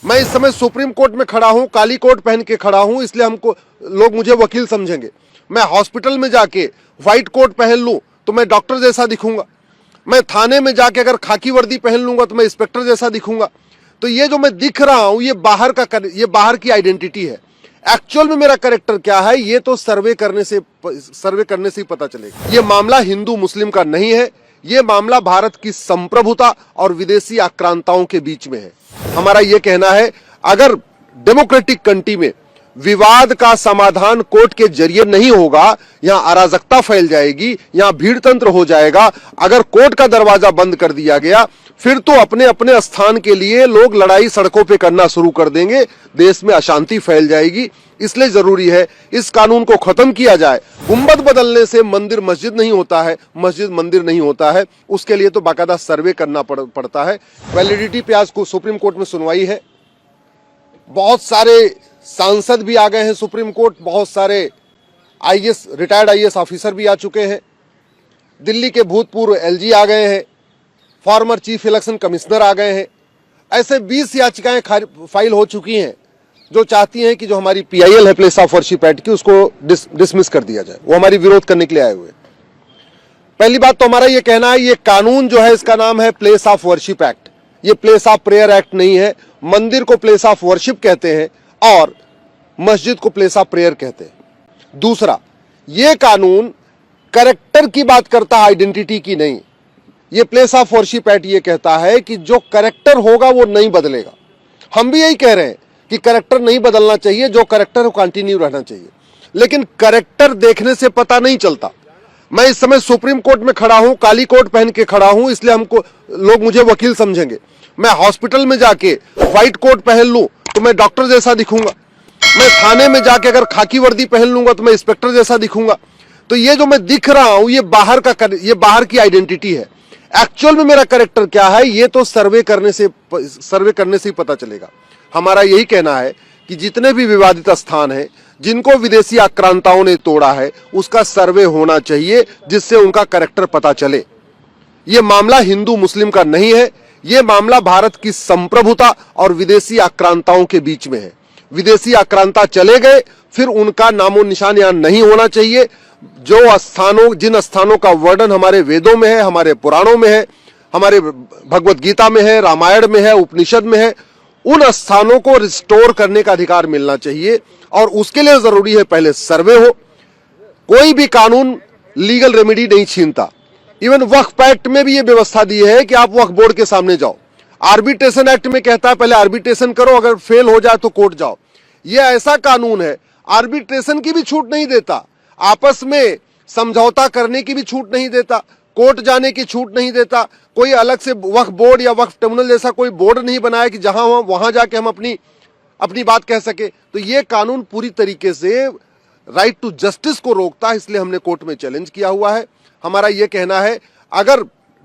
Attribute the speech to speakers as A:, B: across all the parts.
A: मैं इस समय सुप्रीम कोर्ट में खड़ा हूं, काली कोट पहन के खड़ा हूं, इसलिए हमको लोग मुझे वकील समझेंगे। मैं हॉस्पिटल में जाके व्हाइट कोट पहन लूं तो मैं डॉक्टर जैसा दिखूंगा। मैं थाने में जाके अगर खाकी वर्दी पहन लूंगा तो मैं इंस्पेक्टर जैसा दिखूंगा। तो ये जो मैं दिख रहा हूं ये बाहर की आइडेंटिटी है। एक्चुअल में मेरा कैरेक्टर क्या है ये तो सर्वे करने से ही पता चलेगा। ये मामला हिंदू मुस्लिम का नहीं है, ये मामला भारत की संप्रभुता और विदेशी आक्रांताओं के बीच में है। हमारा ये कहना है, अगर डेमोक्रेटिक कंट्री में विवाद का समाधान कोर्ट के जरिए नहीं होगा, यहां अराजकता फैल जाएगी, यहां भीड़ तंत्र हो जाएगा। अगर कोर्ट का दरवाजा बंद कर दिया गया फिर तो अपने अपने स्थान के लिए लोग लड़ाई सड़कों पे करना शुरू कर देंगे, देश में अशांति फैल जाएगी। इसलिए जरूरी है इस कानून को खत्म किया जाए। गुंबद बदलने से मंदिर मस्जिद नहीं होता है, मस्जिद मंदिर नहीं होता है। उसके लिए तो बाकायदा सर्वे करना पड़ता है। वैलिडिटी पे आज को सुप्रीम कोर्ट में सुनवाई है। बहुत सारे सांसद भी आ गए हैं सुप्रीम कोर्ट, बहुत सारे रिटायर्ड आईएएस ऑफिसर भी आ चुके हैं। दिल्ली के भूतपूर्व एलजी आ गए हैं, फॉर्मर चीफ इलेक्शन कमिश्नर आ गए हैं। ऐसे 20 याचिकाएं फाइल हो चुकी हैं जो चाहती हैं कि जो हमारी पीआईएल है, प्लेस ऑफ वर्शिप एक्ट की, उसको डिसमिस कर दिया जाए। वो हमारी विरोध करने के लिए आए हुए। पहली बात तो हमारा ये कहना है, ये कानून जो है इसका नाम है प्लेस ऑफ वर्शिप एक्ट। ये प्लेस ऑफ प्रेयर एक्ट नहीं है। मंदिर को प्लेस ऑफ वर्शिप कहते हैं और मस्जिद को प्लेस ऑफ प्रेयर कहते हैं। दूसरा, ये कानून कैरेक्टर की बात करता है, आइडेंटिटी की नहीं। ये प्लेस ऑफ वर्शिप एक्ट ये कहता है कि जो कैरेक्टर होगा वो नहीं बदलेगा। हम भी यही कह रहे हैं कि कैरेक्टर नहीं बदलना चाहिए, जो कैरेक्टर है कंटिन्यू रहना चाहिए। लेकिन कैरेक्टर देखने से पता नहीं चलता। मैं इस समय सुप्रीम कोर्ट में खड़ा हूं, काली कोट पहन के खड़ा हूं, इसलिए लोग मुझे वकील समझेंगे। मैं हॉस्पिटल में जाके व्हाइट कोट पहन लूं तो मैं डॉक्टर जैसा दिखूंगा। मैं थाने में जाके अगर खाकी वर्दी पहन लूंगा तो मैं इंस्पेक्टर जैसा दिखूंगा। तो ये जो मैं दिख रहा हूं ये बाहर की आइडेंटिटी है। एक्चुअल में मेरा कैरेक्टर क्या है ये तो सर्वे करने से ही पता चलेगा। हमारा यही कहना है कि जितने भी विवादित स्थान हैं, जिनको विदेशी आक्रांताओं ने तोड़ा है, उसका सर्वे होना चाहिए जिससे उनका कैरेक्टर पता चले। ये मामला हिंदू मुस्लिम का नहीं है, ये मामला भारत की संप्रभुता और विदेशी आक्रांताओं के बीच में है। विदेशी आक्रांता चले गए फिर उनका नामो निशान यहां नहीं होना चाहिए। जिन स्थानों का वर्णन हमारे वेदों में है, हमारे पुराणों में है, हमारे भगवत गीता में है, रामायण में है, उपनिषद में है, उन स्थानों को रिस्टोर करने का अधिकार मिलना चाहिए। और उसके लिए जरूरी है पहले सर्वे हो। कोई भी कानून लीगल रेमेडी नहीं छीनता। इवन वक्फ एक्ट में भी ये व्यवस्था दी है कि आप वक्फ बोर्ड के सामने जाओ। आर्बिट्रेशन एक्ट में कहता है पहले आर्बिट्रेशन करो, अगर फेल हो जाए तो कोर्ट जाओ। ये ऐसा कानून है, आर्बिट्रेशन की भी छूट नहीं देता, आपस में समझौता करने की भी छूट नहीं देता, कोर्ट जाने की छूट नहीं देता। कोई अलग से वक्फ बोर्ड या वक्फ ट्रिब्यूनल जैसा कोई बोर्ड नहीं बनाया कि जहां वहां जाके हम अपनी बात कह सके। तो ये कानून पूरी तरीके से राइट टू जस्टिस को रोकता है, इसलिए हमने कोर्ट में चैलेंज किया हुआ है। हमारा यह कहना है, अगर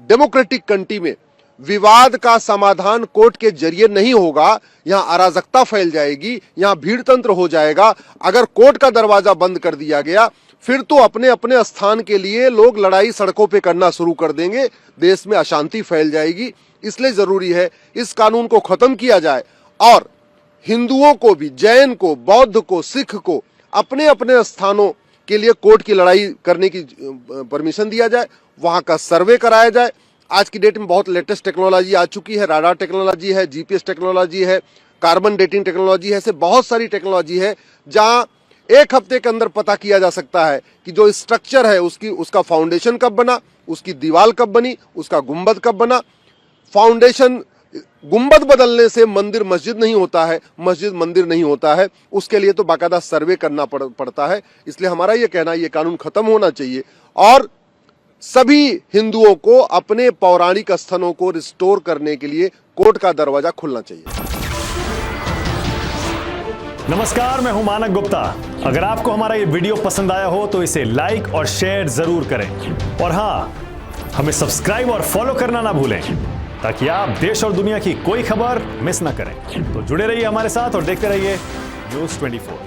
A: डेमोक्रेटिक कंट्री में विवाद का समाधान कोर्ट के जरिए नहीं होगा, यहां अराजकता फैल जाएगी, यहां भीड़ तंत्र हो जाएगा। अगर कोर्ट का दरवाजा बंद कर दिया गया फिर तो अपने अपने स्थान के लिए लोग लड़ाई सड़कों पे करना शुरू कर देंगे, देश में अशांति फैल जाएगी। इसलिए जरूरी है इस कानून को खत्म किया जाए और हिंदुओं को भी, जैन को, बौद्ध को, सिख को अपने अपने स्थानों के लिए कोर्ट की लड़ाई करने की परमिशन दिया जाए, वहां का सर्वे कराया जाए। आज की डेट में बहुत लेटेस्ट टेक्नोलॉजी आ चुकी है, राडार टेक्नोलॉजी है, जीपीएस टेक्नोलॉजी है, कार्बन डेटिंग टेक्नोलॉजी है, ऐसे बहुत सारी टेक्नोलॉजी है जहां एक हफ्ते के अंदर पता किया जा सकता है कि जो स्ट्रक्चर है उसका फाउंडेशन कब बना, उसकी दीवार कब बनी, उसका गुंबद कब बना। फाउंडेशन, गुंबद बदलने से मंदिर मस्जिद नहीं होता है, मस्जिद मंदिर नहीं होता है। उसके लिए तो बाकायदा सर्वे करना पड़ता है। इसलिए हमारा ये कहना है ये कानून खत्म होना चाहिए और सभी हिंदुओं को अपने पौराणिक स्थलों को रिस्टोर करने के लिए कोर्ट का दरवाजा खुलना चाहिए।
B: नमस्कार, मैं हूं मानक गुप्ता। अगर आपको हमारा ये वीडियो पसंद आया हो तो इसे लाइक और शेयर जरूर करें और हाँ, हमें सब्सक्राइब और फॉलो करना ना भूलें ताकि आप देश और दुनिया की कोई खबर मिस ना करें। तो जुड़े रहिए हमारे साथ और देखते रहिए न्यूज़ 24।